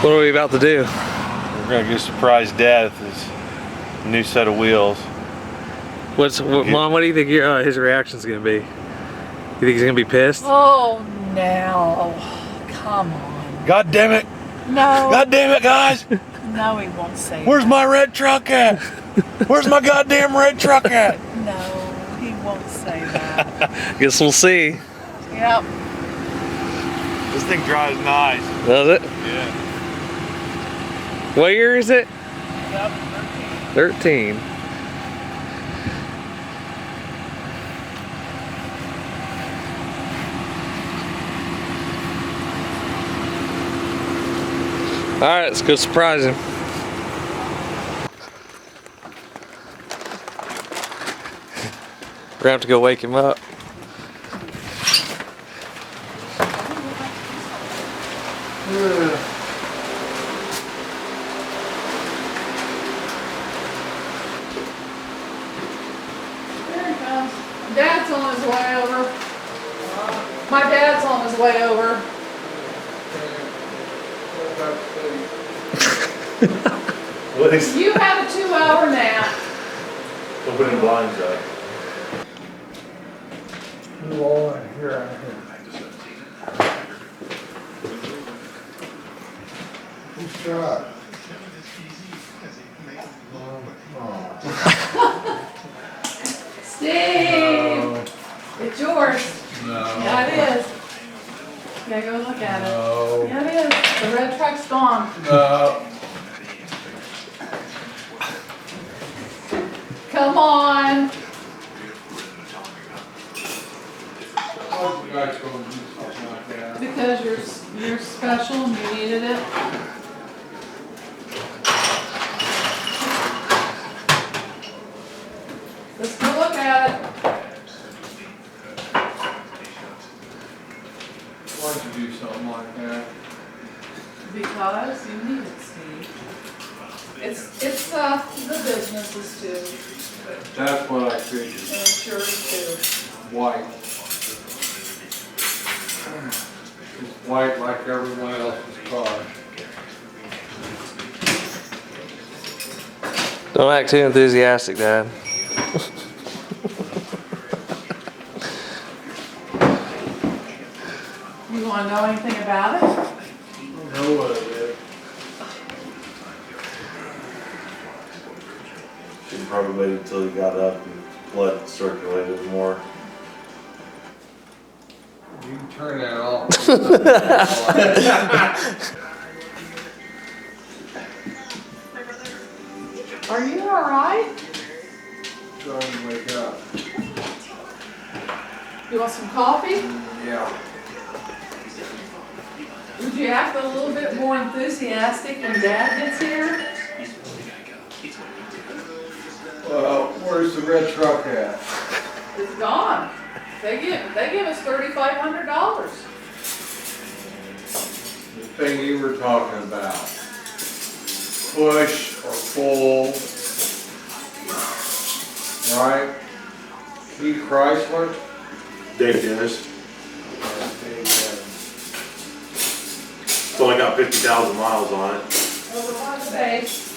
What are we about to do? We're gonna go surprise Dad with his new set of wheels. Mom, what do you think his reaction's gonna be? You think he's gonna be pissed? Oh, no. Come on. God damn it! No. God damn it, guys! No, he won't say Where's that. my red truck at? Where's my goddamn red truck at? No, he won't say that. Guess we'll see. Yep. This thing drives nice. Does it? Yeah. What year is it? Yep. 13. Alright, let's go surprise him. We're gonna have to go wake him up. There he comes. Dad's on his way over. My dad's on his way over. What is? You had a 2-hour nap. Opening blinds up. Who's shot? Steve! It's yours. No. Yeah, it is. You gotta go look at it. No. Yeah, it is. The red truck's gone. No. Come on. Why'd you guys go and do something like that? Because you're special and you needed it. Let's go look at it. Why'd you do something like that? Because you need it, Steve. It's the businesses too. That's what I figured. And it's yours too. White. It's white like everyone else's car. Don't act too enthusiastic, Dad. You wanna know anything about it? I don't know what it is. Should probably wait until he got up and blood circulated more. You can turn that off. Are you alright? Trying to wake up. You want some coffee? Yeah. Would you act a little bit more enthusiastic when Dad gets here? Well, where's the red truck at? It's gone. They give us $3,500. The thing you were talking about. Push or pull. Right? Keith Chrysler? Dave Dennis. It's only got 50,000 miles on it. Over by the base.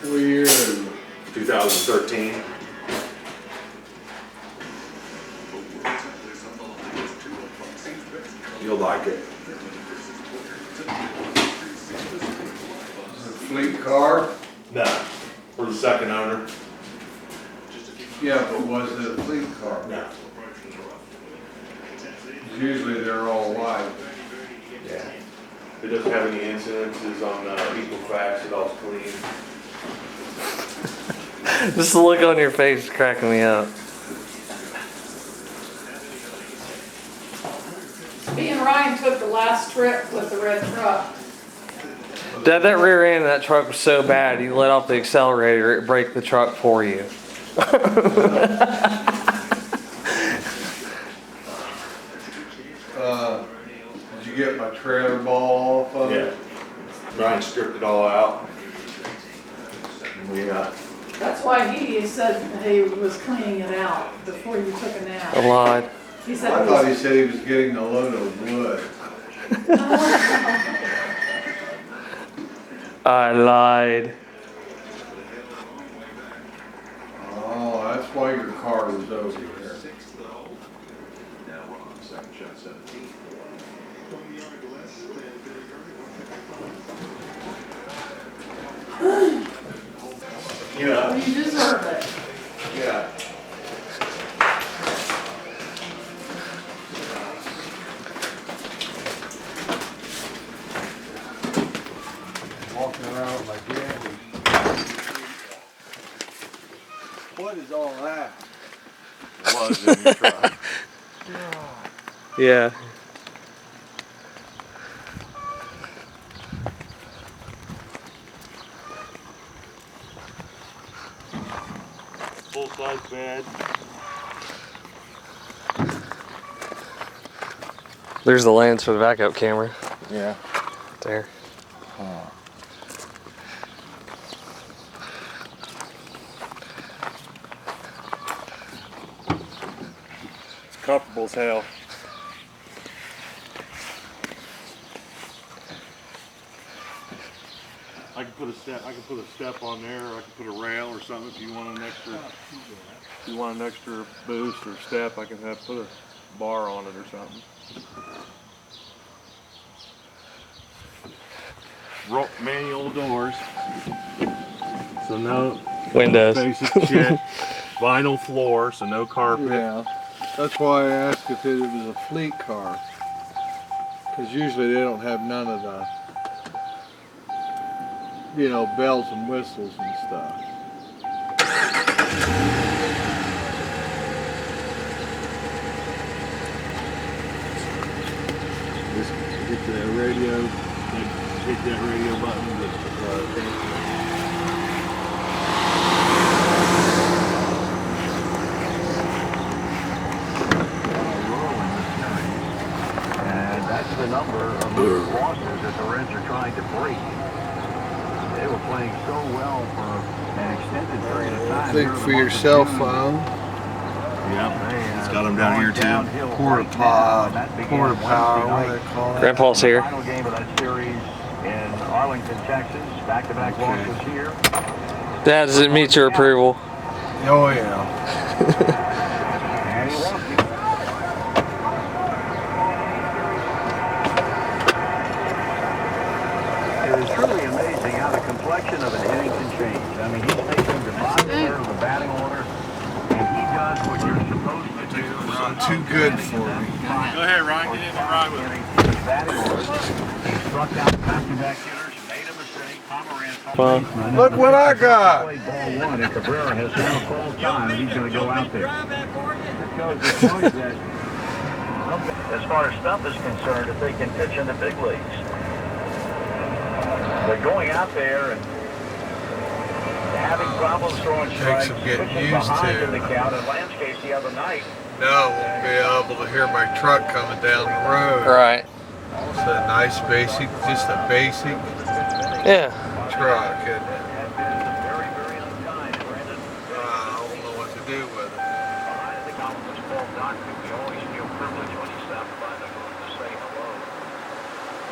Weird. 2013. You'll like it. Is it a fleet car? Nah, we're the second owner. Yeah, but was it a fleet car? No. Usually they're all white. Yeah. It doesn't have any incidences on Equifax. It all's clean. Just the look on your face is cracking me up. Me and Ryan took the last trip with the red truck. Dad, that rear end of that truck was so bad, you let off the accelerator, it braked the truck for you. Did you get my trailer ball off of it? Yeah. Ryan stripped it all out. We got. That's why he said he was cleaning it out before you took a nap. I lied. He said I he thought was, he said he was getting a load of wood. I lied. Oh, that's why your car was over here. Yeah, you deserve it. yeah. Walking around with my daddy. What is all that? Was in your truck. Yeah. Full size bed. There's the lens for the backup camera. Yeah. There. It's comfortable as hell. I can put a step on there, or I can put a rail or something if you want an extra. If you want an extra boost or step, I can put a bar on it or something. Manual doors. So no Windows. basic shit. Vinyl floor, so no carpet. Yeah. That's why I asked if it was a fleet car. Because usually they don't have none of the, you know, bells and whistles and stuff. Just hit the radio, hit that radio button. And that's the number of losses that the Reds are trying to break. They were playing so well for an extended period of time. Think for your cell phone. Yep, it's got them down here too. Porta power, what do they call it? Grandpa's here. Final game of that series in Arlington, Texas. Back-to-back losses here. Dad, does it meet your approval? Oh yeah. And he lost it. It is truly amazing how the complexion of an inning can change. I mean, he's making the bottom order of the batting order, and he does what you're supposed to do. Too good for me. Go ahead, Ryan, get in and ride with it. Batting order. He struck out back-to-back hitters, made a mistake. Well, Look what I got. Play ball one. If Cabrera has now called time, he's going to go out there. As far as Stump is concerned, if they can pitch in the big leagues, they're going out there and having problems throwing strikes, some getting pitching used behind to. in the count. And Landscape the other night. Now I won't be able to hear my truck coming down the road. right. It's a nice basic, just a basic Yeah. truck, isn't it? Very, very unkind, Brandon. I don't know what to do with it. Behind the column was Paul Doctor. We always feel privileged when he stops by the booth to say hello.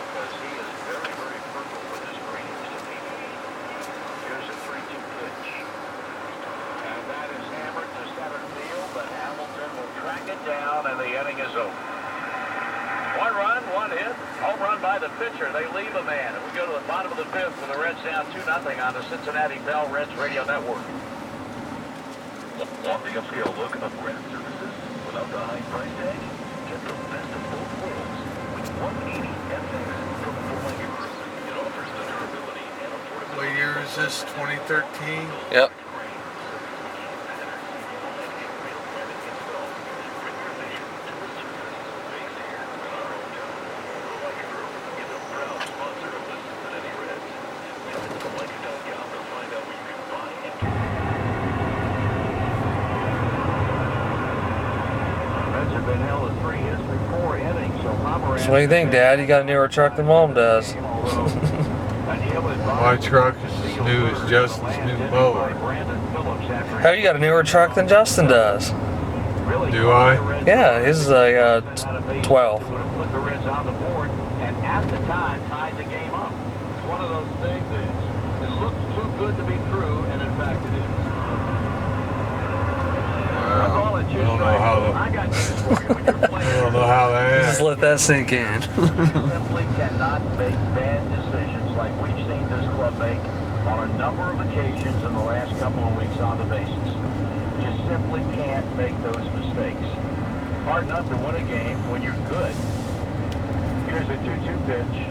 Because he is very, very frugal with his greetings to people. Here's a 3-2 pitch. And that is hammered to center field, but Hamilton will track it down, and the inning is over. 1 run, 1 hit, home run by the pitcher. They leave a man. And we go to the bottom of the 5th with the Reds down 2-0 on the Cincinnati Bell Reds Radio Network. Want the upscale look of Red services without the high price tag? Get the best of both worlds with 180 FX from Full Group. It offers the durability and affordability. What year is this? 2013? Yep. So what do you think, Dad? You got a newer truck than Mom does. My truck is as new as Justin's new mower. How you got a newer truck than Justin does? Really, Do I? the Reds Yeah, his is like ran out of base 12. would have put the Reds on the board, and at the time tied the game up. It's one of those things that it looks too good to be true, and in fact it is. I call it two I don't know strikes. how the- I got news for you. When you're I playing, don't know how Just that. let that sink in. you simply cannot make bad decisions like we've seen this club make on a number of occasions in the last couple of weeks on the bases. You simply can't make those mistakes. Hard enough to win a game when you're good. Here's a 2-2 pitch.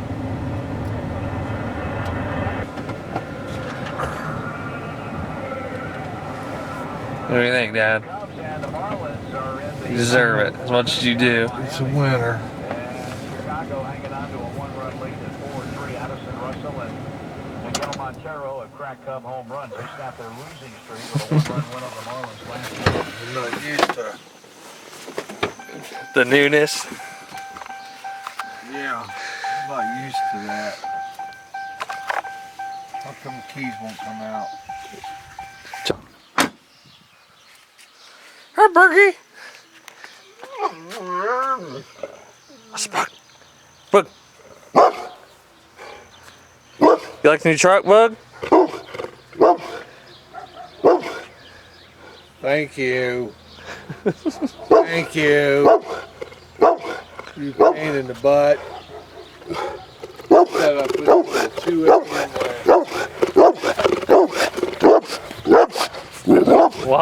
What do you think, Dad? Cubs and the Marlins are in the You deserve it as much as you do. It's a winner. And Chicago hanging on to a one-run lead at 4-3. Addison Russell and Miguel Montero a crack Cub home runs. They snapped their losing streak with a one-run win over the Marlins last year. I'm not used to. The newness. Yeah, I'm not used to that. How come the keys won't come out? Hi, Berkey. Bug. Bug. You like the new truck, Bug? Thank you. Thank you. You pain in the butt. Said I put 2 in there.